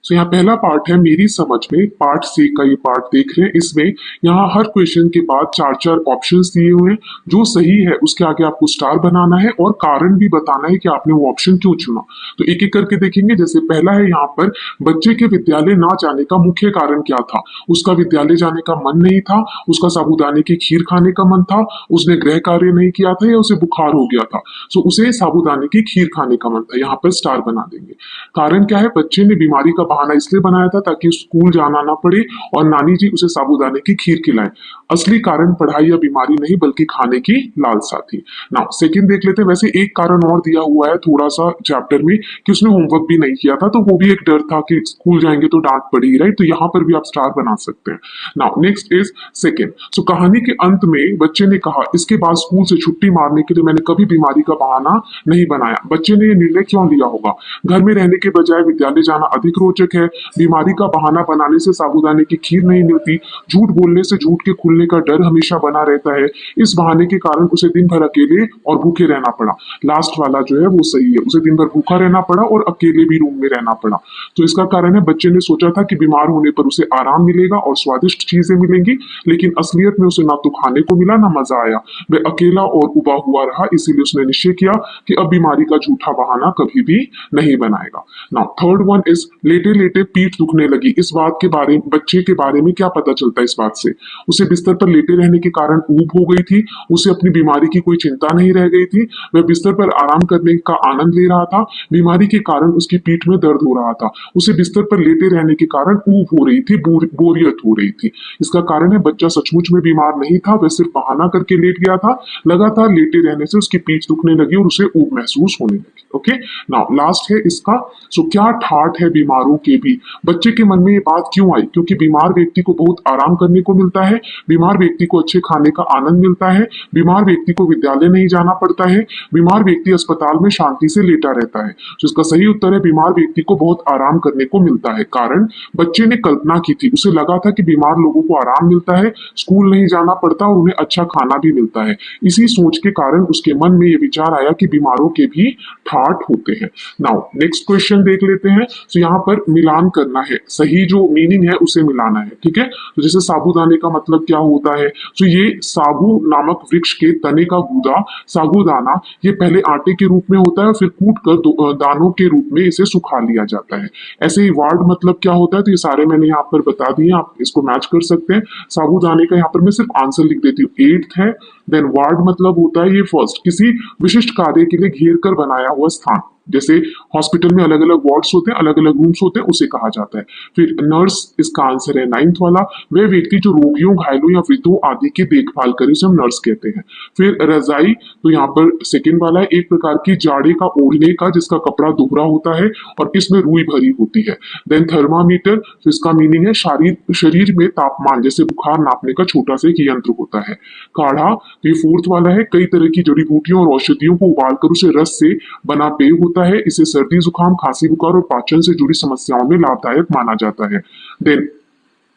सो यहाँ पहला पार्ट है मेरी समझ में, पार्ट सी का ये पार्ट देख रहे हैं। इसमें यहाँ हर क्वेश्चन के बाद चार चार ऑप्शंस दिए हुए हैं। जो सही है उसके आगे आपको स्टार बनाना है और कारण भी बताना है कि आपने वो ऑप्शन क्यों चुना। तो एक एक करके देखेंगे। जैसे पहला है यहाँ पर, बच्चे के विद्यालय ना जाने का मुख्य कारण क्या था? उसका विद्यालय जाने का मन नहीं था, उसका साबूदाने की खीर खाने का मन था, उसने गृह कार्य नहीं किया था, या उसे बुखार हो गया था। सो उसे साबूदाने की खीर खाने का मन था। यहाँ पर स्टार बना देंगे। कारण क्या है? बच्चे ने बीमारी का बहाना इसलिए बनाया था ताकि स्कूल जाना ना पड़े और नानी जी उसे साबूदाने की खीर खिलाएं। असली कारण पढ़ाई या बीमारी नहीं बल्कि खाने की लालसा थी। नाउ सेकंड देख लेते हैं। वैसे एक कारण और दिया हुआ है थोड़ा सा चैप्टर में कि उसने होमवर्क भी नहीं किया था, तो वो भी एक डर था कि स्कूल जाएंगे तो डांट पड़ेगी, राइट? तो यहाँ पर भी आप स्टार बना सकते हैं। Now next is second. So कहानी के अंत में बच्चे ने कहा, इसके बाद स्कूल से छुट्टी मारने के लिए मैंने कभी बीमारी का बहाना नहीं बनाया। बच्चे ने यह निर्णय क्यों लिया होगा? घर में रहने के बजाय विद्यालय जाना अधिक रोचक है। बीमारी का बहाना बनाने से साबूदाने की खीर नहीं मिलती। झूठ बोलने से झूठ के खुलने का डर हमेशा बना रहता है। इस बहाने के कारण उसे दिन भर अकेले और भूखे रहना पड़ा। लास्ट वाला जो है वो सही है, उसे दिन भर भूखा रहना पड़ा और अकेले भी रूम में रहना पड़ा। तो इसका कारण है बच्चे ने सोचा था कि बीमार होने पर उसे आराम मिलेगा और स्वादिष्ट चीजें मिलेंगी, लेकिन असलियत में उसे ना तो खाने को मिला ना मजा आया। वह अकेला और उबा हुआ रहा, इसीलिए उसने निश्चय किया कि अब बीमारी का झूठा बहाना कभी भी नहीं बनाएगा। नाउ थर्ड वन इज, लेटे लेटे पीठ दुखने लगी। इस बात के बारे में, बच्चे के बारे में क्या पता चलता है इस बात से? उसे बिस्तर पर लेटे रहने के कारण ऊब हो गई थी। उसे अपनी बीमारी की कोई चिंता नहीं रह गई थी। वह बिस्तर पर आराम करने का आनंद ले रहा था। बीमारी के कारण उसकी पीठ में दर्द हो रहा था। उसे बिस्तर पर लेटे रहने के कारण ऊब हो रही थी, बोरियत हो रही थी। इसका कारण है बच्चा सचमुच में बीमार नहीं था, वह सिर्फ बहाना करके लेट गया था। लगातार लेटे रहने से उसकी पीठ दुखने लगी और उसे ऊब महसूस होने लगी। ओके, नाउ लास्ट है इसका। सो क्या ठाठ है बीमारों के भी? बच्चे के मन में ये बात क्यों आई? क्योंकि बीमार व्यक्ति को बहुत आराम करने को मिलता है, बीमार व्यक्ति को अच्छे खाने का आनंद मिलता है, बीमार व्यक्ति को विद्यालय नहीं जाना पड़ता है, बीमार व्यक्ति अस्पताल में शांति से लेटा रहता है। तो इसका सही उत्तर है बीमार व्यक्ति को बहुत आराम करने को मिलता है। कारण, बच्चे ने कल्पना की थी, उसे लगा था कि बीमार लोगों को आराम मिलता है, स्कूल नहीं जाना पड़ता और उन्हें अच्छा खाना भी मिलता है। इसी सोच के कारण उसके मन में यह विचार आया कि बीमारों के भी ठाठ होते हैं। नाउ नेक्स्ट क्वेश्चन देख लेते हैं। तो यहाँ पर मिलान करना है, सही जो मीनिंग है उसे मिलाना है। ठीक है, तो जैसे साबूदाने का मतलब क्या होता है? तो ये साबू नामक वृक्ष के तने का गूदा, साबूदाना, ये पहले आटे के रूप में होता है, फिर कूट कर दानों के रूप में इसे सुखा लिया जाता है। ऐसे ही वार्ड मतलब क्या होता है? तो ये सारे मैंने यहाँ पर बता दिए, आप इसको मैच कर सकते हैं। साबूदाने का यहाँ पर मैं सिर्फ आंसर लिख देती हूँ, एट्थ है। देन वार्ड मतलब होता है ये फर्स्ट, किसी विशिष्ट कार्य के लिए घेर कर बनाया हुआ स्थान। जैसे हॉस्पिटल में अलग अलग वार्ड्स होते हैं, अलग अलग रूम्स होते हैं, उसे कहा जाता है। फिर नर्स इसका आंसर है नाइन्थ वाला, वह व्यक्ति जो रोगियों, घायलों या वृद्धों आदि की देखभाल करे उसे हम नर्स कहते हैं। फिर रजाई, तो यहाँ पर सेकंड वाला है, एक प्रकार की जाड़े का ओढ़ने का जिसका कपड़ा दोहरा होता है और इसमें रुई भरी होती है। देन थर्मामीटर, तो इसका मीनिंग है शरीर में तापमान, जैसे बुखार नापने का छोटा सा एक यंत्र होता है। काढ़ा, तो ये फोर्थ वाला है, कई तरह की जड़ी बूटियों और औषधियों को उबालकर उसे रस से बना पेय होता है। इसे सर्दी, जुकाम, खांसी, बुखार और पाचन से जुड़ी समस्याओं में लाभदायक माना जाता है। देन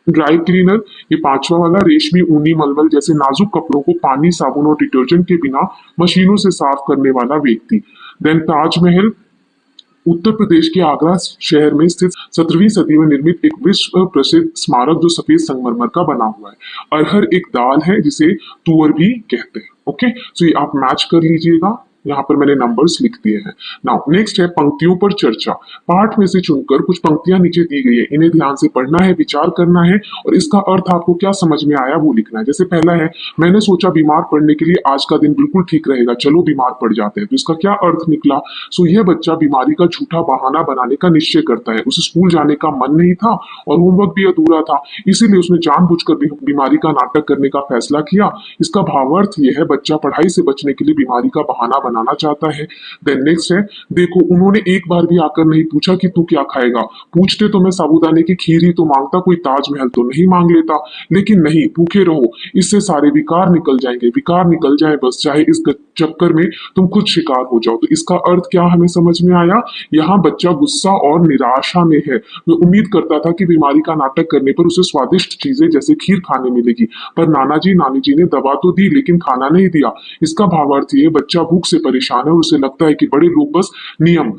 ड्राई क्लीनर, ये पांचवा वाला, रेशमी, ऊनी, मलमल जैसे नाजुक कपड़ों को पानी, साबुन और डिटर्जेंट के बिना मशीनों से साफ करने वाला व्यक्ति। देन ताजमहल, उत्तर प्रदेश के आगरा शहर में स्थित 17वीं सदी में निर्मित एक विश्व प्रसिद्ध स्मारक जो सफेद संगमरमर का बना हुआ है। अरहर एक दाल है जिसे तुअर भी कहते हैं। ओके, तो ये आप मैच कर लीजिएगा, यहाँ पर मैंने नंबर्स लिख दिए हैं। नाउ नेक्स्ट है पंक्तियों पर चर्चा। पाठ में से चुनकर कुछ पंक्तियां नीचे दी गई है, इन्हें ध्यान से पढ़ना है, विचार करना है और इसका अर्थ आपको क्या समझ में आया वो लिखना है। जैसे पहला है, मैंने सोचा बीमार पड़ने के लिए आज का दिन बिल्कुल ठीक रहेगा, चलो बीमार पड़ जाते हैं। तो इसका क्या अर्थ निकला? सो यह बच्चा बीमारी का झूठा बहाना बनाने का निश्चय करता है। उसे स्कूल जाने का मन नहीं था और होमवर्क भी अधूरा था, इसीलिए उसने जानबूझकर बीमारी का नाटक करने का फैसला किया। इसका भावार्थ यह है, बच्चा पढ़ाई से बचने के लिए बीमारी का बहाना बनाना चाहता है। देन नेक्स्ट है, देखो उन्होंने एक बार भी आकर नहीं पूछा कि तू क्या खाएगा। पूछते तो मैं साबूदाने की खीर ही तो मांगता, कोई ताजमहल तो नहीं मांग लेता। लेकिन नहीं, भूखे रहो, इससे सारे विकार निकल जाएंगे। विकार निकल जाए बस, चाहे इस चक्कर में तुम खुद शिकार हो जाओ। तो इसका अर्थ क्या हमें समझ में आया? यहाँ बच्चा गुस्सा और निराशा में है। वह उम्मीद करता था कि बीमारी का नाटक करने पर उसे स्वादिष्ट चीजें जैसे खीर खाने मिलेगी, पर नाना जी नानी जी ने दवा तो दी लेकिन खाना नहीं दिया। इसका भावार्थ ये, बच्चा भूख से परेशान है और उसे लगता है कि बड़े लोग बस नियम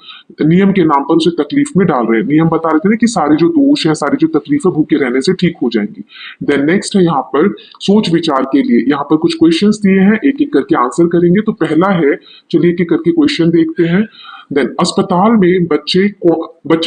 नियम के नाम पर उसे तकलीफ में डाल रहे हैं। नियम बता रहे थे ना कि सारे जो दोष है, सारी जो तकलीफ है भूखे रहने से ठीक हो जाएंगी। देन नेक्स्ट है यहाँ पर सोच विचार के लिए, यहाँ पर कुछ क्वेश्चंस दिए हैं, एक एक करके आंसर करेंगे। तो पहला है, चलिए एक एक करके क्वेश्चन देखते हैं। देन अस्पताल में बच्चे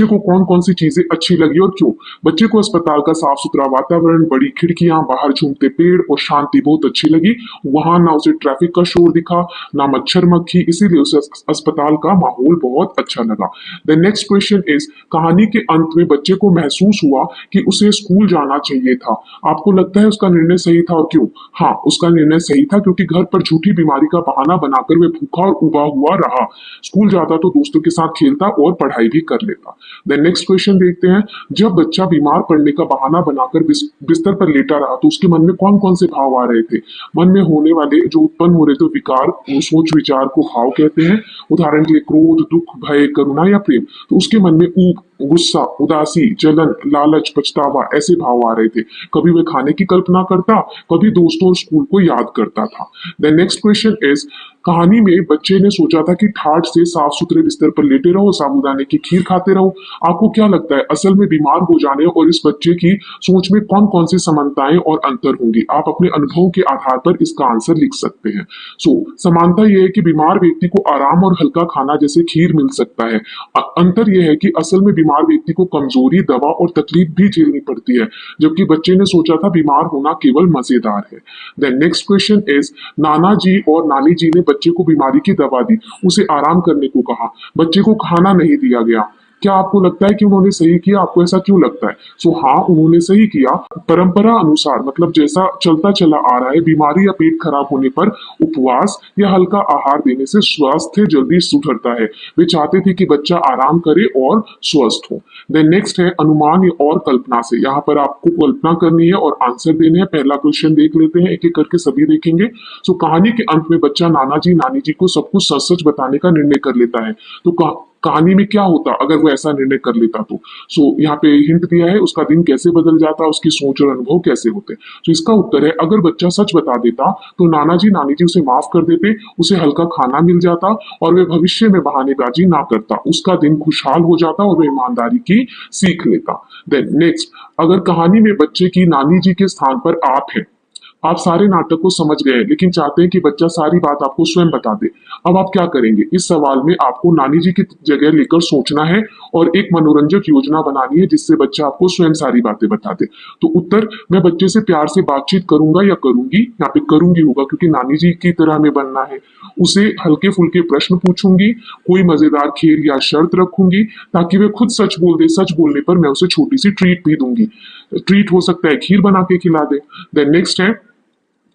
को कौन कौन सी चीजें अच्छी लगी और क्यों? बच्चे को अस्पताल का साफ सुथरा वातावरण, बड़ी खिड़कियां, बाहर झूमते पेड़ और शांति बहुत अच्छी लगी। वहां ना उसे ट्रैफिक का शोर दिखा, ना मच्छर मक्खी, इसीलिए उसे अस्पताल का माहौल बहुत अच्छा लगा। द नेक्स्ट क्वेश्चन इज, कहानी के अंत में बच्चे को महसूस हुआ कि उसे स्कूल जाना चाहिए था। आपको लगता है उसका निर्णय सही था और क्यों? हाँ, उसका निर्णय सही था क्योंकि घर पर झूठी बीमारी का बहाना बनाकर वह भूखा और उबा हुआ रहा। स्कूल जाता तो दोस्तों के साथ खेलता और पढ़ाई भी कर लेता। देन नेक्स्ट क्वेश्चन देखते हैं, जब बच्चा बीमार पड़ने का बहाना बनाकर बिस्तर पर लेटा रहा तो उसके मन में कौन कौन से भाव आ रहे थे? मन में होने वाले जो उत्पन्न हो रहे थे विकार, वो सोच विचार को भाव कहते हैं। उदाहरण के लिए क्रोध, दुख, भय, करुणा या प्रेम। तो उसके मन में ऊब, गुस्सा, उदासी, जलन, लालच, पछतावा ऐसे भाव आ रहे थे। कभी वह खाने की कल्पना करता, कभी दोस्तों और स्कूल को याद करता था। देन नेक्स्ट क्वेश्चन इज, कहानी में बच्चे ने सोचा था कि ठाठ से साफ सुथरे बिस्तर पर लेटे रहो, साबूदाने की खीर खाते रहो। आपको क्या लगता है असल में बीमार हो जाने और इस बच्चे की सोच में कौन कौन सी समानताएं और अंतर होंगी? आप अपने अनुभव के आधार पर इसका आंसर लिख सकते हैं। समानता यह है कि बीमार व्यक्ति को आराम और हल्का खाना जैसे खीर मिल सकता है। अंतर यह है कि असल में बीमार व्यक्ति को कमजोरी, दवा और तकलीफ भी झेलनी पड़ती है, जबकि बच्चे ने सोचा था बीमार होना केवल मजेदार है। देन नेक्स्ट क्वेश्चन इज, नाना जी और नानी जी ने बच्चे को बीमारी की दवा दी, उसे आराम करने को कहा, बच्चे को खाना नहीं दिया गया। क्या आपको लगता है कि उन्होंने सही किया? आपको ऐसा क्यों लगता है? हाँ, उन्होंने सही किया। परंपरा अनुसार, मतलब जैसा चलता चला आ रहा है, बीमारी या पेट खराब होने पर उपवास या हल्का आहार देने से स्वास्थ्य जल्दी सुधरता है। वे चाहते थे कि बच्चा आराम करे और स्वस्थ हो। देन नेक्स्ट है अनुमान और कल्पना से। यहाँ पर आपको कल्पना करनी है और आंसर देने हैं। पहला क्वेश्चन देख लेते हैं, एक एक करके सभी देखेंगे। कहानी के अंत में बच्चा नाना जी नानी जी को सब कुछ सच सच बताने का निर्णय कर लेता है। तो कहानी में क्या होता अगर वो ऐसा निर्णय कर लेता? तो यहाँ पे हिंट दिया है, उसका दिन कैसे बदल जाता, उसकी सोच और अनुभव कैसे होते। इसका उत्तर है, अगर बच्चा सच बता देता तो नाना जी नानी जी उसे माफ कर देते, उसे हल्का खाना मिल जाता और वे भविष्य में बहानेबाजी ना करता, उसका दिन खुशहाल हो जाता और वह ईमानदारी की सीख लेता। देन नेक्स्ट, अगर कहानी में बच्चे की नानी जी के स्थान पर आप है, आप सारे नाटक को समझ गए लेकिन चाहते हैं कि बच्चा सारी बात आपको स्वयं बता दे, अब आप क्या करेंगे? इस सवाल में आपको नानी जी की जगह लेकर सोचना है और एक मनोरंजक योजना बनानी है जिससे बच्चा आपको स्वयं सारी बातें बता दे। तो उत्तर, मैं बच्चे से प्यार से बातचीत करूंगा या करूंगी, यहाँ पे करूंगी होगा क्योंकि नानी जी की तरह में बनना है। उसे हल्के फुल्के प्रश्न पूछूंगी, कोई मजेदार खेल या शर्त रखूंगी ताकि वे खुद सच बोल दे। सच बोलने पर मैं उसे छोटी सी ट्रीट भी दूंगी। ट्रीट हो सकता है खीर बना के खिला दे। देन नेक्स्ट है,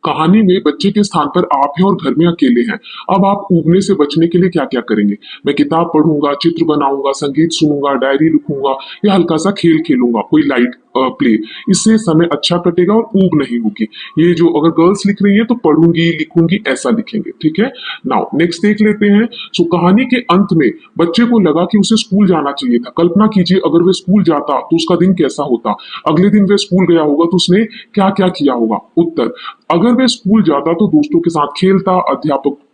कहानी में बच्चे के स्थान पर आप हैं और घर में अकेले हैं। अब आप ऊबने से बचने के लिए क्या क्या करेंगे? मैं किताब पढ़ूंगा, चित्र बनाऊंगा, संगीत सुनूंगा, डायरी लिखूंगा या हल्का सा खेल खेलूंगा, कोई लाइट प्ले। इससे समय अच्छा कटेगा और ऊब नहीं होगी। ये जो अगर गर्ल्स लिख रही है तो पढ़ूंगी, लिखूंगी ऐसा लिखेंगे, ठीक है। नाउ नेक्स्ट देख लेते हैं। कहानी के अंत में बच्चे को लगा कि उसे स्कूल जाना चाहिए था। कल्पना कीजिए अगर वह स्कूल जाता तो उसका दिन कैसा होता। अगले दिन वह स्कूल गया होगा तो उसने क्या क्या किया होगा? उत्तर, अगर वह स्कूल जाता तो दोस्तों के साथ खेलता,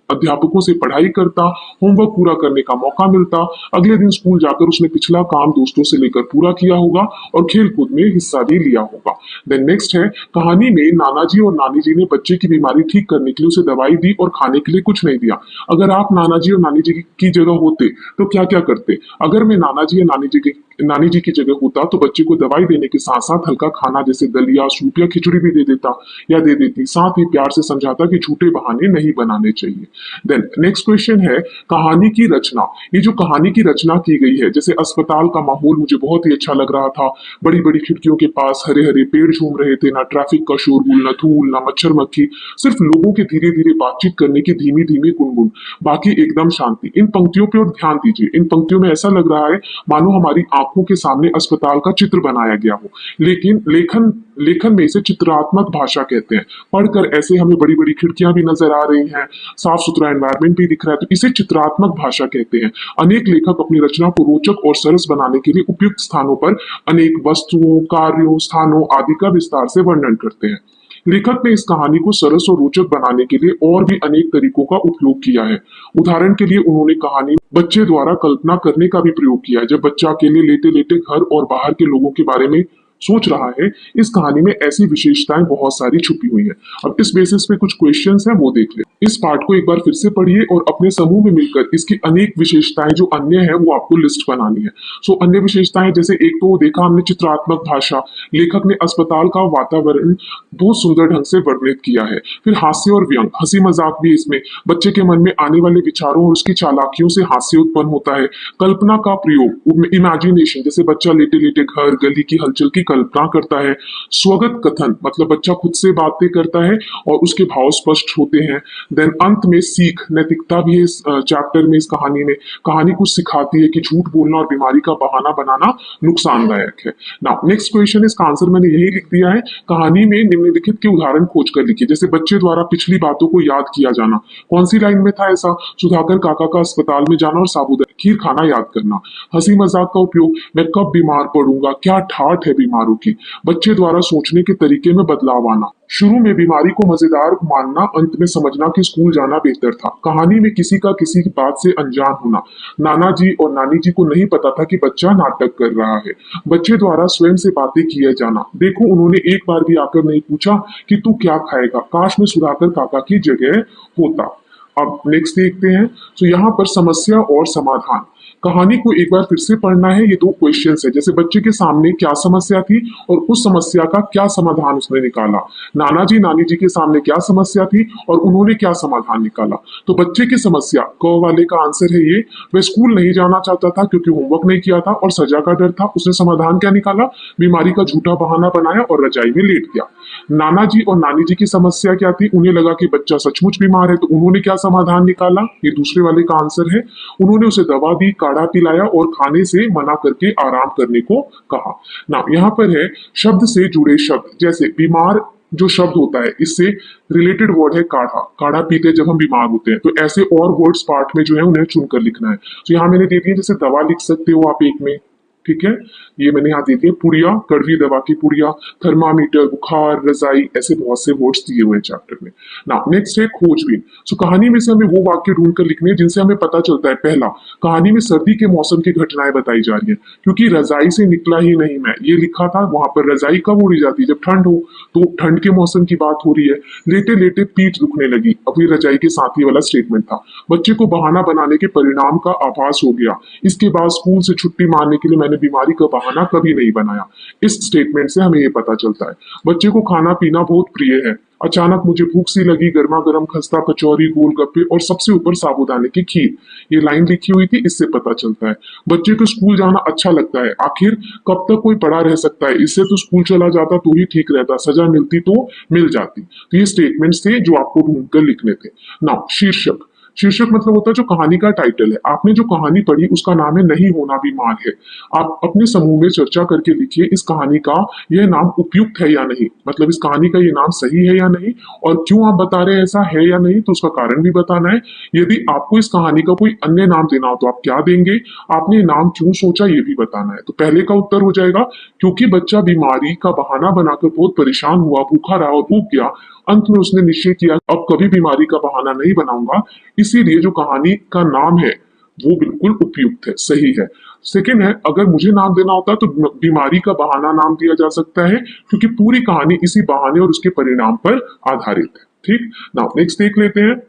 अध्यापकों से पढ़ाई करता, होमवर्क पूरा करने का मौका मिलता। अगले दिन स्कूल जाकर उसने पिछला काम दोस्तों से लेकर पूरा किया होगा और खेल कूद में हिस्सा भी लिया होगा। देन नेक्स्ट है, कहानी में नाना जी और नानी जी ने बच्चे की बीमारी ठीक करने के लिए उसे दवाई दी और खाने के लिए कुछ नहीं दिया। अगर आप नाना जी और नानी जी की जगह होते तो क्या क्या करते? अगर मैं नाना जी या नानी जी की जगह होता तो बच्चे को दवाई देने के साथ साथ हल्का खाना जैसे दलिया, सूप या खिचड़ी भी दे देता या दे देती। साथ ही प्यार से समझाता कि झूठे बहाने नहीं बनाने चाहिए। देन नेक्स्ट क्वेश्चन है, कहानी की रचना। ये जो कहानी की रचना की गई है, जैसे अस्पताल का माहौल मुझे बहुत ही अच्छा लग रहा था। बड़ी बड़ी खिड़कियों के पास हरे हरे पेड़ झूम रहे थे, ना ट्रैफिक का शोरगुल, ना धूल, ना मच्छर मक्खी, सिर्फ लोगों के धीरे धीरे बातचीत करने की धीमी धीमी गुनगुन, बाकी एकदम शांति। इन पंक्तियों पे और ध्यान दीजिए। इन पंक्तियों में ऐसा लग रहा है मानो हमारी आंखों के सामने अस्पताल का चित्र बनाया गया हो, लेकिन लेखन में इसे चित्रात्मक भाषा कहते हैं। पढ़कर ऐसे हमें बड़ी बड़ी खिड़कियां भी नजर आ रही हैं, साफ सुथरा एनवायरमेंट भी दिख रहा है, तो इसे चित्रात्मक भाषा कहते हैं। अनेक लेखक अपनी रचना को रोचक और सरस बनाने के लिए उपयुक्त स्थानों पर अनेक वस्तुओं, कार्यों, स्थानों आदि का विस्तार से वर्णन करते हैं। लेखक ने इस कहानी को सरस और रोचक बनाने के लिए और भी अनेक तरीकों का उपयोग किया है। उदाहरण के लिए उन्होंने कहानी में बच्चे द्वारा कल्पना करने का भी प्रयोग किया है। जब बच्चा अकेले लेटे लेटे घर और बाहर के लोगों के बारे में सोच रहा है, इस कहानी में ऐसी विशेषताएं बहुत सारी छुपी हुई हैं। अब इस बेसिस पे कुछ क्वेश्चंस हैं, वो देख ले। इस पार्ट को एक बार फिर से पढ़िए और अपने समूह में मिलकर इसकी अनेक विशेषताएं जो अन्य है वो आपको लिस्ट बनानी है। सो अन्य विशेषताएं जैसे एक तो देखा हमने चित्रात्मक भाषा, लेखक ने अस्पताल का वातावरण बहुत सुंदर ढंग से वर्णित किया है। फिर हास्य और व्यंग, हंसी मजाक भी इसमें, बच्चे के मन में आने वाले विचारों और उसकी चालाकियों से हास्य उत्पन्न होता है। कल्पना का प्रयोग, इमेजिनेशन, जैसे बच्चा लेटे लेटे घर गली की हलचल की कल्पना करता है। स्वगत कथन, मतलब बच्चा खुद से बातें करता है और उसके भाव स्पष्ट होते हैं। देन अंत में सीख, नैतिकता भी है इस चैप्टर में, इस कहानी में। कहानी कुछ सिखाती है कि झूठ बोलना और बीमारी का बहाना बनाना नुकसानदायक है। नाउ नेक्स्ट क्वेश्चन, इसका आंसर मैंने यही लिख दिया है। कहानी में निम्नलिखित के उदाहरण खोज कर लिखिए। जैसे बच्चे द्वारा पिछली बातों को याद किया जाना, कौन सी लाइन में था ऐसा? सुधाकर काका का अस्पताल में जाना और साबूदाना खीर खाना याद करना। हंसी मजाक का उपयोग, मैं कब बीमार पड़ूंगा, क्या ठाठ है बीमारों की। बच्चे द्वारा सोचने के तरीके में बदलाव आना, शुरू में बीमारी को मजेदार मानना, अंत में समझना कि स्कूल जाना बेहतर था। कहानी में किसी का किसी की बात से अनजान होना, नाना जी और नानी जी को नहीं पता था कि बच्चा नाटक कर रहा है। बच्चे द्वारा स्वयं से बातें किए जाना, देखो उन्होंने एक बार भी आकर नहीं पूछा कि तू क्या खाएगा, काश मैं सुधाकर काका की जगह होता। अब नेक्स्ट देखते हैं। तो यहाँ पर समस्या और समाधान, कहानी को एक बार फिर से पढ़ना है। ये दो क्वेश्चंस है, जैसे बच्चे के सामने क्या समस्या थी और उस समस्या का क्या समाधान उसने निकाला। नाना जी नानी जी के सामने क्या समस्या थी और उन्होंने क्या समाधान निकाला। तो बच्चे की समस्या, क वाले का आंसर है ये, वह स्कूल नहीं जाना चाहता था क्योंकि होमवर्क नहीं किया था और सजा का डर था। उसने समाधान क्या निकाला? बीमारी का झूठा बहाना बनाया और रजाई में लेट गया। नाना जी और नानी जी की समस्या क्या थी? उन्हें लगा कि बच्चा सचमुच बीमार है, तो उन्होंने क्या समाधान निकाला? ये दूसरे वाले का आंसर है, उन्होंने उसे दवा दी, काढ़ा पिलाया और खाने से मना करके आराम करने को कहा। ना यहाँ पर है शब्द से जुड़े शब्द, जैसे बीमार जो शब्द होता है इससे रिलेटेड वर्ड है काढ़ा, काढ़ा पीते हैं जब हम बीमार होते हैं। तो ऐसे और वर्ड्स पार्ट में जो है उन्हें चुनकर लिखना है। तो यहाँ मैंने दे दिया, जैसे दवा लिख सकते हो आप एक में, ठीक है, ये मैंने यहाँ दे दिए। पुड़िया, कड़वी दवा की पुड़िया, थर्मामीटर, बुखार, रजाई, ऐसे बहुत से वर्ड्स दिए हुए हैं चैप्टर में। ना नेक्स्ट है खोजबीन। सो कहानी में से हमें वो वाक्य ढूंढ कर लिखने हैं जिनसे हमें पता चलता है, पहला, कहानी में सर्दी के मौसम की घटनाएं बताई जा रही है, क्योंकि रजाई से निकला ही नहीं मैं, ये लिखा था। वहां पर रजाई कब ओढ़ी जाती है? जब ठंड हो, तो ठंड के मौसम की बात हो रही है। लेटे लेटे पीठ दुखने लगी, अब ये रजाई के साथ ही वाला स्टेटमेंट था। बच्चे को बहाना बनाने के परिणाम का आभास हो गया, इसके बाद स्कूल से छुट्टी मारने के लिए मैंने बीमारी का बहाना कभी नहीं बनाया। इस स्टेटमेंट से हमें ये पता चलता है। बच्चे को खाना पीना बहुत प्रिय है, अचानक मुझे भूख सी लगी, गर्मा गर्म खस्ता, कचौरी, गोलगप्पे और सबसे ऊपर साबूदाने की खीर, ये लाइन लिखी हुई थी, इससे पता चलता है। बच्चे को स्कूल जाना अच्छा लगता है, आखिर कब तक कोई पड़ा रह सकता है, इससे तो स्कूल चला जाता तो ही ठीक रहता, सजा मिलती तो मिल जाती। तो ये स्टेटमेंट्स थे जो आपको ढूंढकर लिखने थे। नाउ शीर्षक, शीर्षक मतलब होता है जो कहानी का टाइटल है। आपने जो कहानी पढ़ी उसका नाम है नहीं होना बीमार है। आप अपने समूह में चर्चा करके लिखिए इस कहानी का यह नाम उपयुक्त है या नहीं, मतलब इस कहानी का ये नाम सही है या नहीं, और क्यों आप बता रहे हैं ऐसा है या नहीं, तो उसका कारण भी बताना है। यदि आपको इस कहानी का कोई अन्य नाम देना हो तो आप क्या देंगे, आपने नाम क्यों सोचा ये भी बताना है। तो पहले का उत्तर हो जाएगा क्योंकि बच्चा बीमारी का बहाना बनाकर बहुत परेशान हुआ, भूखा रहा और ऊब गया, अंत में उसने निश्चय किया अब कभी बीमारी का बहाना नहीं बनाऊंगा, इसीलिए जो कहानी का नाम है वो बिल्कुल उपयुक्त है, सही है। सेकेंड है, अगर मुझे नाम देना होता तो बीमारी का बहाना नाम दिया जा सकता है, क्योंकि पूरी कहानी इसी बहाने और उसके परिणाम पर आधारित है। ठीक ना, नेक्स्ट देख लेते हैं।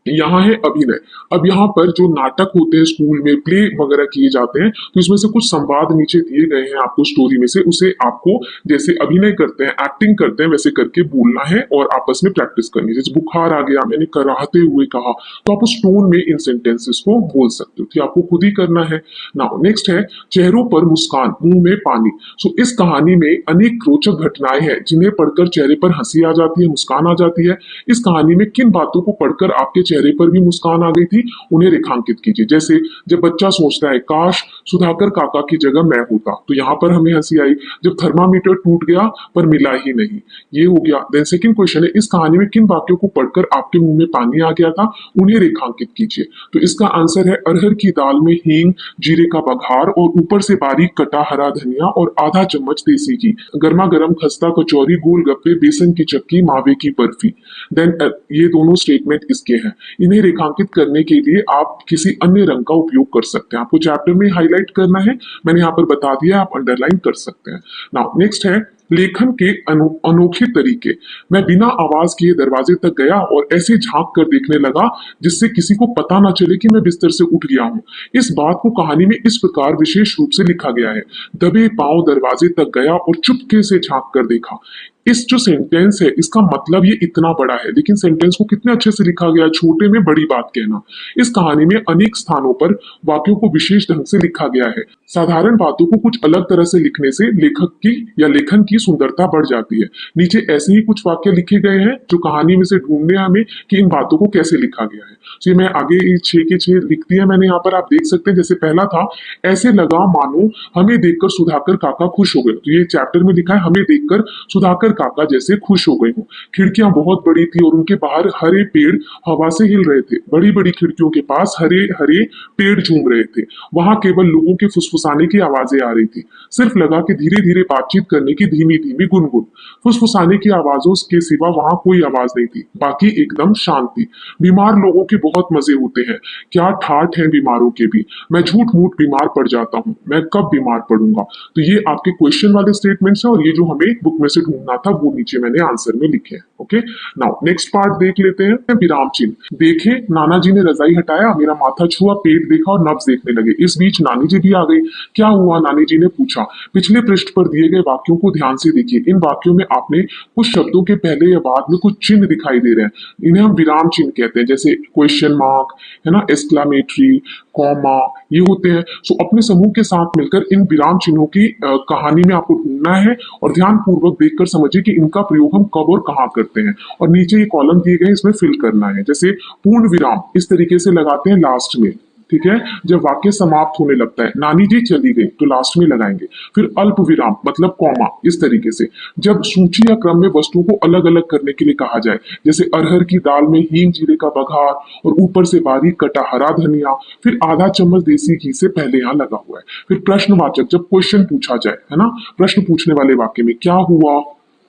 यहाँ है अभिनय। अब यहाँ पर जो नाटक होते हैं स्कूल में, प्ले वगैरह किए जाते हैं, तो इसमें से कुछ संवाद नीचे दिए गए हैं आपको स्टोरी में से, उसे आपको जैसे अभिनय करते हैं, एक्टिंग करते हैं, वैसे करके बोलना है और आपस में प्रैक्टिस करनी है। जैसे बुखार आ गया, मैंने कराहते हुए कहा, तो आप उस टोन में इन सेंटेंसेस को बोल सकते हो, तो आपको खुद ही करना है। नाउ नेक्स्ट है चेहरों पर मुस्कान, मुंह में पानी। सो इस कहानी में अनेक रोचक घटनाएं हैं जिन्हें पढ़कर चेहरे पर हंसी आ जाती है, मुस्कान आ जाती है। इस कहानी में किन बातों को पढ़कर आपके चेहरे पर भी मुस्कान आ गई थी, उन्हें रेखांकित कीजिए। जैसे जब बच्चा सोचता है काश सुधाकर काका की जगह मैं होता, तो यहाँ पर हमें हंसी आई। जब थर्मामीटर टूट गया पर मिला ही नहीं, ये हो गया। देन सेकंड क्वेश्चन है, इस कहानी में किन वाक्यों को पढ़कर आपके मुंह में पानी आ गया था, उन्हें रेखांकित कीजिए। तो इसका आंसर है, अरहर की दाल में हींग, जीरे का बघार और ऊपर से बारीक कटा हरा धनिया और आधा चम्मच देसी घी, गर्मा गर्म खस्ता कचौरी, गोलगप्पे, बेसन की चक्की, मावे की बर्फी। देन ये दोनों स्टेटमेंट इसके हैं। इन्हें रेखांकित करने के लिए आप किसी अन्य रंग का उपयोग कर सकते हैं। आपको चैप्टर में हाईलाइट करना है, मैंने यहाँ पर बता दिया, आप अंडरलाइन कर सकते हैं। नाउ नेक्स्ट है लेखन के अनोखे तरीके। मैं बिना आवाज किए दरवाजे तक गया और ऐसे झांक कर देखने लगा जिससे किसी को पता ना चले कि मैं बिस्तर से उठ गया हूँ। इस बात को कहानी में इस प्रकार विशेष रूप से लिखा गया है, दबे पांव दरवाजे तक गया और चुपके से झांक कर देखा। इस जो सेंटेंस है इसका मतलब ये इतना बड़ा है, लेकिन सेंटेंस को कितने अच्छे से लिखा गया, छोटे में बड़ी बात कहना। इस कहानी में अनेक स्थानों पर वाक्यों को विशेष ढंग से लिखा गया है। साधारण बातों को कुछ अलग तरह से लिखने से लेखक की या लेखन की सुंदरता बढ़ जाती है। नीचे ऐसे ही कुछ वाक्य लिखे गए हैं जो कहानी में से ढूंढने हमें कि इन बातों को कैसे लिखा गया है। तो ये मैं आगे 6 के 6 लिख दिया मैंने, यहाँ पर आप देख सकते हैं। जैसे पहला था, ऐसे लगा मानो हमें देखकर सुधाकर काका खुश हो गए। तो ये चैप्टर में लिखा है, हमें देखकर सुधाकर काका जैसे खुश हो गए हूँ। खिड़कियां बहुत बड़ी थी और उनके बाहर हरे पेड़ हवा से हिल रहे थे। बड़ी बड़ी खिड़कियों के पास हरे हरे पेड़ झूम रहे थे। वहां केवल लोगों के फुसफुसाने की आवाजें आ रही थी। सिर्फ लगा कि धीरे धीरे बातचीत करने की धीमी धीमी गुनगुन। फुसफुसाने की आवाजों के सिवा वहां कोई आवाज नहीं थी, बाकी एकदम शांत थी। बीमार लोगों के बहुत मजे होते हैं, क्या ठाठ हैं बीमारों के भी। मैं झूठ मूठ बीमार पड़ जाता हूँ, मैं कब बीमार पड़ूंगा। तो ये आपके क्वेश्चन वाले स्टेटमेंट्स हैं और ये जो हमें बुक में से ढूंढना था वो नीचे मैंने आंसर में लिखे हैं। ओके, नाउ नेक्स्ट पार्ट देख लेते हैं, विराम चिन्ह। देखे, नाना जी ने रजाई हटाया, मेरा माथा छुआ, पेट देखा और नब्ज देखने लगे। इस बीच नानी जी भी आ गई। क्या हुआ, नानी जी ने पूछा। पिछले पृष्ठ पर दिए गए वाक्यों को ध्यान से देखिए। इन वाक्यों में आपने कुछ शब्दों के पहले या बाद में कुछ चिन्ह दिखाई दे रहे हैं, इन्हें हम विराम चिन्ह कहते हैं। जैसे क्वेश्चन मार्क है ना, एक्सक्लामेटरी, कॉमा, ये होते हैं। सो अपने समूह के साथ मिलकर इन विराम चिन्हों की कहानी में आपको ढूंढना है और ध्यान पूर्वक देखकर समझिए कि इनका प्रयोग हम कब और कहाँ करते हैं। और नीचे ये कॉलम दिए गए, इसमें फिल करना है। जैसे पूर्ण विराम इस तरीके से लगाते हैं लास्ट में, ठीक है, जब वाक्य समाप्त होने लगता है। नानी जी चली गई तो लास्ट में लगाएंगे। फिर अल्प विराम मतलब कॉमा, इस तरीके से जब सूची या क्रम में वस्तुओं को अलग अलग करने के लिए कहा जाए। जैसे अरहर की दाल में हींग, जीरे का बघार और ऊपर से बारीक कटा हरा धनिया, फिर आधा चम्मच देसी घी से पहले यहाँ लगा हुआ है। फिर प्रश्नवाचक, जब क्वेश्चन पूछा जाए, है ना, प्रश्न पूछने वाले वाक्य में क्या हुआ,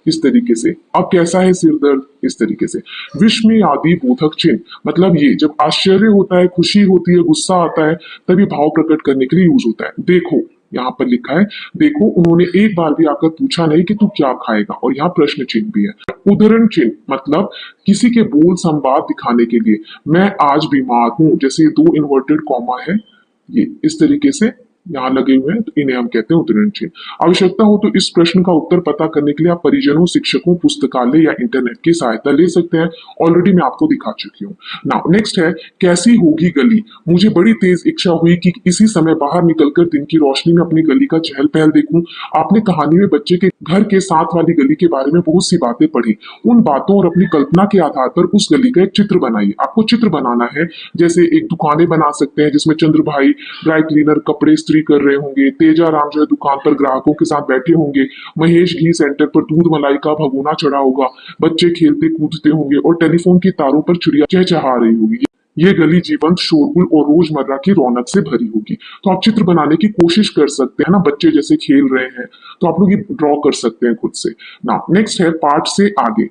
इस तरीके से। अब कैसा है सिर दर्द, इस तरीके से। विस्मय आदि बोधक चिन्ह मतलब ये जब आश्चर्य होता है, खुशी होती है, गुस्सा आता है, तभी भाव प्रकट करने के लिए यूज होता है। देखो, यहाँ पर लिखा है, देखो उन्होंने एक बार भी आकर पूछा नहीं कि तू क्या खाएगा, और यहाँ प्रश्न चिन्ह भी है। उदाहरण चिन्ह मतलब किसी के बोल संवाद दिखाने के लिए, मैं आज बीमार हूं, जैसे 2 इन्वर्टेड कॉमा है, ये इस तरीके से यहाँ लगे हुए हैं, तो इन्हें हम कहते हैं उदाहरण चिन्ह। आवश्यकता हो तो इस प्रश्न का उत्तर पता करने के लिए आप परिजनों, शिक्षकों, पुस्तकालय या इंटरनेट की सहायता ले सकते हैं। ऑलरेडी मैं आपको दिखा चुकी हूँ। नाउ नेक्स्ट है, कैसी होगी गली। मुझे बड़ी तेज इच्छा हुई कि इसी समय बाहर निकलकर दिन की रोशनी में अपनी गली का चहल पहल देखूं। आपने कहानी में बच्चे के घर के साथ वाली गली के बारे में बहुत सी बातें पढ़ी। उन बातों और अपनी कल्पना के आधार पर उस गली का एक चित्र बनाइए। आपको चित्र बनाना है, जैसे एक दुकानें बना सकते हैं जिसमें चंद्र भाई ड्राई क्लीनर कपड़े कर रहे होंगे, तेजा राम जो है दुकान पर ग्राहकों के साथ बैठे होंगे, महेश घी सेंटर पर दूध मलाई का भगोना चढ़ा होगा, बच्चे खेलते कूदते होंगे और टेलीफोन की तारों पर चिड़िया चहचहा रही होगी। ये गली जीवंत, शोरगुल और रोजमर्रा की रौनक से भरी होगी। तो आप चित्र बनाने की कोशिश कर सकते हैं ना, बच्चे जैसे खेल रहे हैं, तो आप लोग ये ड्रॉ कर सकते हैं खुद से ना। नेक्स्ट है पार्ट से आगे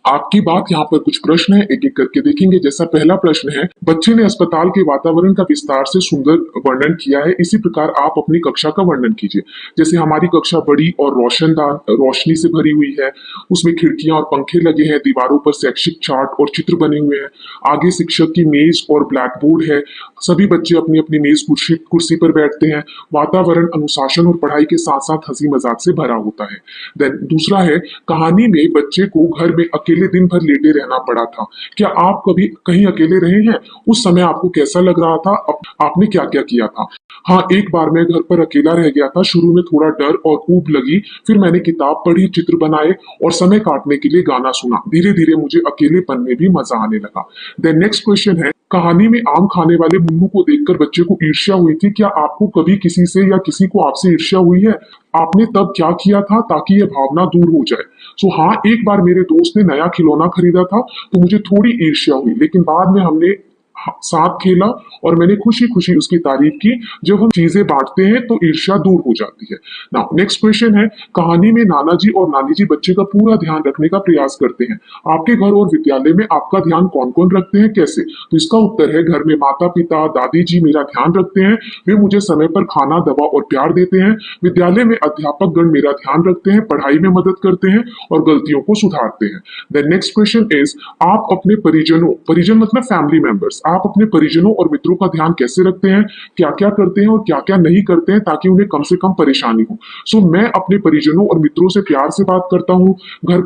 आपकी बात। यहाँ पर कुछ प्रश्न है, एक एक करके देखेंगे। जैसा पहला प्रश्न है, बच्चे ने अस्पताल के वातावरण का विस्तार से सुंदर वर्णन किया है, इसी प्रकार आप अपनी कक्षा का वर्णन कीजिए। जैसे हमारी कक्षा बड़ी और रोशनदार रोशनी से भरी हुई है, उसमें खिड़कियां और पंखे लगे हैं, दीवारों पर शैक्षिक चार्ट और चित्र बने हुए हैं, आगे शिक्षक की मेज और ब्लैक बोर्ड है, सभी बच्चे अपनी अपनी मेज कुर्सी पर बैठते हैं, वातावरण अनुशासन और पढ़ाई के साथ साथ हंसी मजाक से भरा होता है। देन दूसरा है, कहानी में बच्चे को घर में अकेले दिन भर लेटे रहना पड़ा था। क्या आप कभी कहीं अकेले रहे हैं? उस समय आपको कैसा लग रहा था? आपने क्या क्या किया था? हाँ, एक बार मैं घर पर अकेला रह गया था। शुरू में थोड़ा डर और ऊब लगी, फिर मैंने किताब पढ़ी, चित्र बनाए और समय काटने के लिए गाना सुना। धीरे-धीरे मुझे अकेलेपन में भी मजा आने लगा। देन नेक्स्ट क्वेश्चन है, कहानी में आम खाने वाले मुन्नू को देखकर बच्चे को ईर्ष्या हुई थी। क्या आपको कभी किसी से या किसी को आपसे ईर्ष्या हुई है? आपने तब क्या किया था ताकि ये भावना दूर हो जाए? सो हाँ, एक बार मेरे दोस्त ने नया खिलौना खरीदा था, तो मुझे थोड़ी ईर्ष्या हुई, लेकिन बाद में हमने साथ खेला और मैंने खुशी खुशी उसकी तारीफ की। जब हम चीजें बांटते हैं तो ईर्ष्या दूर हो जाती है। नाउ नेक्स्ट क्वेश्चन है, कहानी में नाना जी और नानी जी बच्चे का पूरा ध्यान रखने का प्रयास करते हैं। आपके घर और विद्यालय में आपका ध्यान कौन कौन रखते हैं, कैसे? तो इसका उत्तर है, घर में माता पिता दादी जी मेरा ध्यान रखते हैं। वे मुझे समय पर खाना दवा और प्यार देते हैं। विद्यालय में अध्यापक गण मेरा ध्यान रखते हैं, पढ़ाई में मदद करते हैं और गलतियों को सुधारते हैं। देन नेक्स्ट क्वेश्चन इज, आप अपने परिजनों, परिजन मतलब फैमिली मेंबर्स, आप अपने परिजनों और मित्रों का ध्यान कैसे रखते हैं? क्या क्या करते हैं और क्या क्या नहीं करते हैं ताकि उन्हें कम से कम परेशानी हो? सो मैं अपने परिजनों और मित्रों से प्यार से बात करता हूँ, घर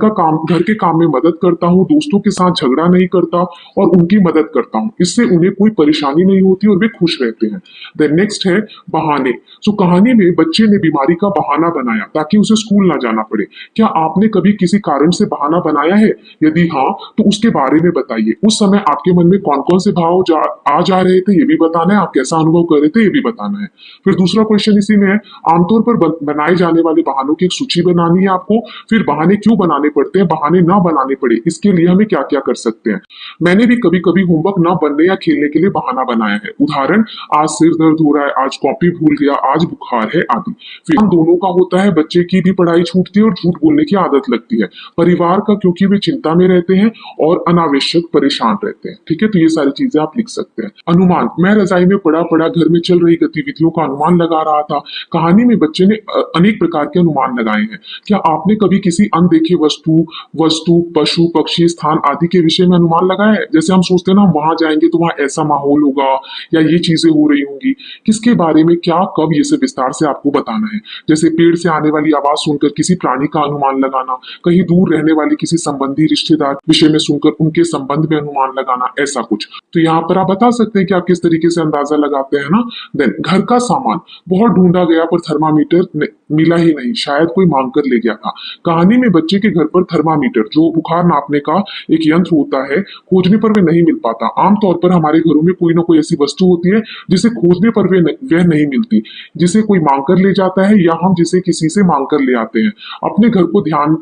के काम में मदद करता हूँ, दोस्तों के साथ झगड़ा नहीं करता और उनकी मदद करता हूँ। इससे उन्हें कोई परेशानी नहीं होती और वे खुश रहते हैं। देन नेक्स्ट है बहाने। सो कहानी में बच्चे ने बीमारी का बहाना बनाया ताकि उसे स्कूल ना जाना पड़े। क्या आपने कभी किसी कारण से बहाना बनाया है? यदि हाँ, तो उसके बारे में बताइए। उस समय आपके मन में कौन कौन से भाव आ जा रहे थे, ये भी बताना है। आप कैसा अनुभव कर रहे थे, ये भी बताना है। फिर दूसरा क्वेश्चन इसी में है, आमतौर पर बनाए जाने वाले बहानों की एक सूची बनानी है आपको। फिर बहाने क्यों बनाने पड़ते हैं, बहाने ना बनाने पड़े इसके लिए हमें क्या क्या कर सकते हैं। मैंने भी कभी कभी होमवर्क ना बनने या खेलने के लिए बहाना बनाया है। उदाहरण, आज सिर दर्द हो रहा है, आज कॉपी भूल गया, आज बुखार है आदि। फिर हम दोनों का होता है, बच्चे की भी पढ़ाई छूटती है और झूठ बोलने की आदत लगती है। परिवार का, क्योंकि वे चिंता में रहते हैं और अनावश्यक परेशान रहते हैं। ठीक है, तो ये सारी चीजें आप लिख सकते हैं। अनुमान, मैं रजाई में पड़ा पड़ा घर में चल रही गतिविधियों का अनुमान लगा रहा था। कहानी में बच्चे ने अनेक प्रकार के अनुमान लगाए हैं। क्या आपने कभी किसी अनदेखे वस्तु पशु पक्षी स्थान आदि के विषय में अनुमान लगाया है? जैसे हम सोचते हैं ना, हम वहां जाएंगे तो वहां ऐसा माहौल होगा या ये चीजें हो रही होंगी। किसके बारे में क्या कब, ये सब विस्तार से आपको बताना है। जैसे पेड़ से आने वाली आवाज सुनकर किसी प्राणी का अनुमान लगाना, कहीं दूर रहने वाले किसी संबंधी रिश्तेदार विषय में सुनकर उनके संबंध में अनुमान लगाना, ऐसा कुछ। तो यहाँ पर आप बता सकते हैं कि आप किस तरीके से अंदाजा लगाते हैं ना। देन घर का सामान, बहुत ढूंढा गया पर थर्मामीटर मिला ही नहीं, शायद कोई मांग कर ले गया था। कहानी में बच्चे के घर पर थर्मामीटर, जो बुखार नापने का एक यंत्र होता है, खोजने पर वे नहीं मिल पाता। आमतौर पर हमारे घरों में कोई ना कोई ऐसी वस्तु होती है जिसे खोजने पर वह नहीं मिलती, जिसे कोई मांग कर ले जाता है या हम जिसे किसी से मांग कर ले आते हैं। अपने घर को ध्यान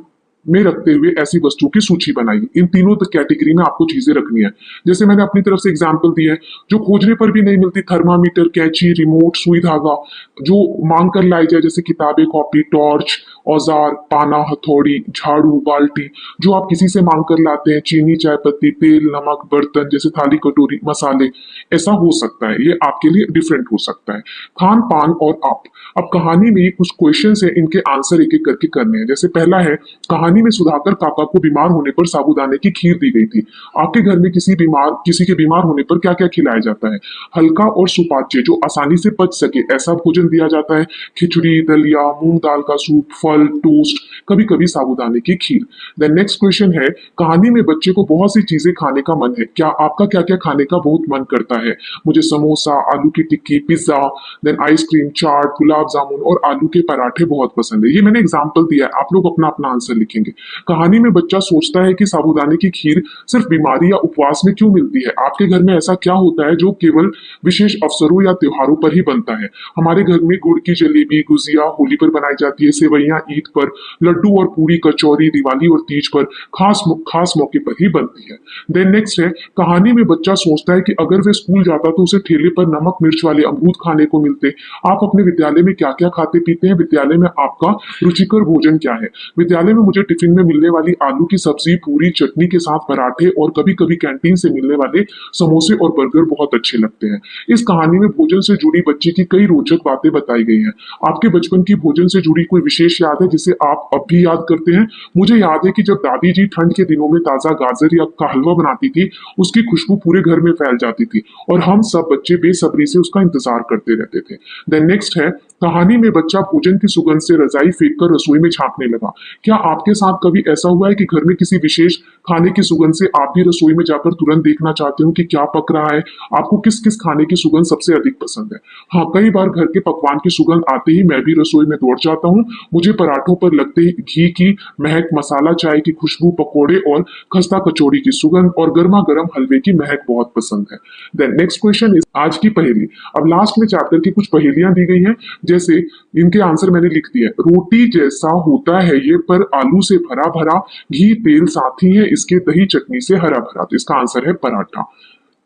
में रखते हुए ऐसी वस्तुओं की सूची बनाई। इन तीनों कैटेगरी में आपको चीजें रखनी है। जैसे मैंने अपनी तरफ से एग्जांपल दी है, जो खोजने पर भी नहीं मिलती, थर्मामीटर, कैंची, रिमोट, सुई धागा। जो मांग कर लाई जाए, जैसे किताबें, कॉपी, टॉर्च, औजार, पाना, हथौड़ी, झाड़ू, बाल्टी। जो आप किसी से मांग कर लाते हैं, चीनी, चाय पत्ती, तेल, नमक, बर्तन जैसे थाली, कटोरी, मसाले। ऐसा हो सकता है, ये आपके लिए डिफरेंट हो सकता है। खान पान और आप। अब कहानी में कुछ क्वेश्चन है, इनके आंसर एक एक करके करने हैं। जैसे पहला है, कहानी में सुधाकर काका को बीमार होने पर साबूदाने की खीर दी गई थी। आपके घर में किसी के बीमार होने पर क्या क्या खिलाया जाता है? हल्का और सुपाच्य, जो आसानी से पच सके ऐसा भोजन दिया जाता है। खिचड़ी, दलिया, मूंग दाल का सूप, फल, टोस्ट, कभी कभी साबूदाने की खीर। देन नेक्स्ट क्वेश्चन है, कहानी में बच्चे को बहुत सी चीजें खाने का मन है। क्या आपका क्या क्या खाने का बहुत मन करता है? मुझे समोसा, आलू की टिक्की, पिज्जा, देन आइसक्रीम, चाट, गुलाब जामुन और आलू के पराठे बहुत पसंद है। ये मैंने एग्जाम्पल दिया है, आप लोग अपना अपना आंसर लिखेंगे। कहानी में बच्चा सोचता है कि साबूदाने की खीर सिर्फ बीमारी या उपवास में क्यों मिलती है? आपके घर में ऐसा क्या होता है जो केवल विशेष अवसरों या त्योहारों पर ही बनता है? हमारे घर में गुड़ की जलेबी, गुजिया होली पर बनाई जाती है, सेवैयां ईद पर, लड्डू और पूरी, कचौरी दिवाली और तीज पर, खास मौके पर ही बनती है। देन नेक्स्ट है, कहानी में बच्चा सोचता है कि अगर वह स्कूल जाता तो उसे ठेले पर नमक मिर्च वाले अमरूद खाने को मिलते। आप अपने विद्यालय में क्या क्या खाते पीते हैं? विद्यालय में आपका रुचिकर भोजन क्या है? विद्यालय में मुझे टिफिन में मिलने वाली आलू की सब्जी, पूरी, चटनी के साथ पराठे और कभी कभी कैंटीन से मिलने वाले समोसे और बर्गर बहुत अच्छे लगते हैं। इस कहानी में भोजन से जुड़ी बच्चे की कई रोचक बातें बताई गई हैं। आपके बचपन की भोजन से जुड़ी कोई विशेष याद है जिसे आप अब भी याद करते हैं? मुझे याद है कि जब दादी जी ठंड के दिनों में ताजा गाजर या का हलवा बनाती थी, उसकी खुशबू पूरे घर में फैल जाती थी और हम सब बच्चे बेसब्री से उसका इंतजार करते रहते थे। देन नेक्स्ट है, कहानी में बच्चा भोजन की सुगंध से रजाई फेंककर रसोई में झांकने लगा। क्या आपके साथ कभी ऐसा हुआ है कि घर में किसी विशेष खाने की सुगंध से आप भी रसोई में जाकर तुरंत देखना चाहते हो कि क्या पक रहा है? आपको किस किस खाने की सुगंध सबसे अधिक पसंद है? हाँ, कई बार घर के पकवान की सुगंध आते ही मैं भी रसोई में दौड़ जाता हूँ। मुझे पराठों पर लगते ही घी की महक, मसाला चाय की खुशबू, पकौड़े और खस्ता कचौड़ी की सुगंध और गर्मा गर्म हलवे की महक बहुत पसंद है। देन नेक्स्ट क्वेश्चन इज आज की पहेली। अब लास्ट में चैप्टर की कुछ पहेलियां दी गई हैं, जैसे इनके आंसर मैंने लिख दिया है। रोटी जैसा होता है ये पर आलू से भरा भरा, घी तेल साथी है इसके, दही चटनी से हरा भरा। तो इसका आंसर है पराठा।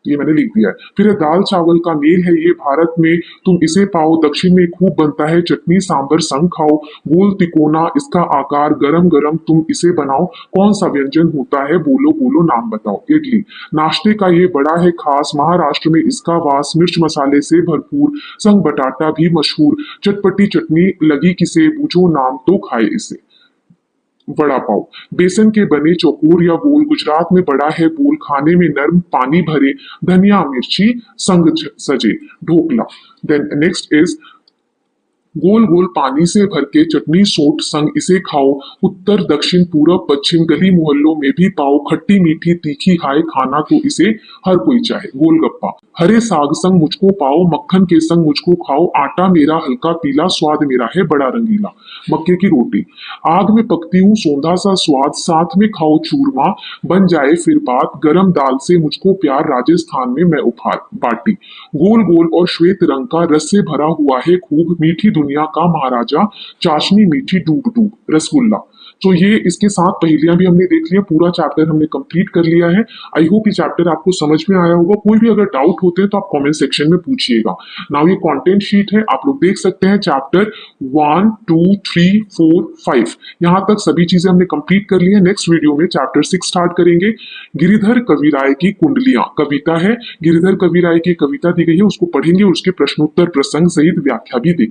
ये मैंने लिख दिया है। फिर है दाल चावल का मेल है ये भारत में, तुम इसे पाओ दक्षिण में खूब बनता है, चटनी सांबर संग खाओ, गोल तिकोना इसका आकार, गरम गरम तुम इसे बनाओ, कौन सा व्यंजन होता है बोलो बोलो नाम बताओ। इडली। नाश्ते का ये बड़ा है खास, महाराष्ट्र में इसका वास, मिर्च मसाले से भरपूर, संग बटाटा भी मशहूर, चटपटी चटनी लगी किसे, पूछो नाम तो खाए इसे। वड़ा पाव। बेसन के बने चौकोर या गोल, गुजरात में बड़ा है बोल, खाने में नर्म पानी भरे, धनिया मिर्ची संग सजे। ढोकला। देन नेक्स्ट इज गोल गोल पानी से भर के चटनी सोट संग इसे खाओ, उत्तर दक्षिण पूरब पश्चिम गली मोहल्लों में भी पाओ, खट्टी मीठी तीखी हाय खाना तो इसे हर कोई चाहे। गोलगप्पा। हरे साग संग मुझको पाओ, मक्खन के संग मुझको खाओ, आटा मेरा हल्का पीला, स्वाद मेरा है बड़ा रंगीला। मक्के की रोटी। आग में पकती हूँ सौंधा सा स्वाद, साथ में खाओ चूरमा, बन जाए फिर बात, गरम दाल से मुझको प्यार, राजस्थान में मैं उपहार। बाटी। गोल गोल और श्वेत रंग का, रस से भरा हुआ है खूब, मीठी दुनिया का महाराजा, चाशनी मीठी डूब डूब। रसगुल्ला। तो ये इसके साथ पहेलियां भी हमने देख लिया, पूरा चैप्टर हमने कंप्लीट कर लिया है। आई होप ये चैप्टर आपको समझ में आया होगा। कोई भी अगर डाउट होते हैं तो आप कमेंट सेक्शन में पूछिएगा। नाउ ये कंटेंट शीट है, आप लोग देख सकते हैं चैप्टर 1 2 3 4 5 यहाँ तक सभी चीजें हमने कंप्लीट कर ली है। नेक्स्ट वीडियो में चैप्टर 6 स्टार्ट करेंगे। गिरिधर कविराय की कुंडलियां कविता है, गिरिधर कविराय की कविता दी गई है, उसको पढ़ेंगे और उसके प्रश्नोत्तर प्रसंग सहित व्याख्या भी देखेंगे।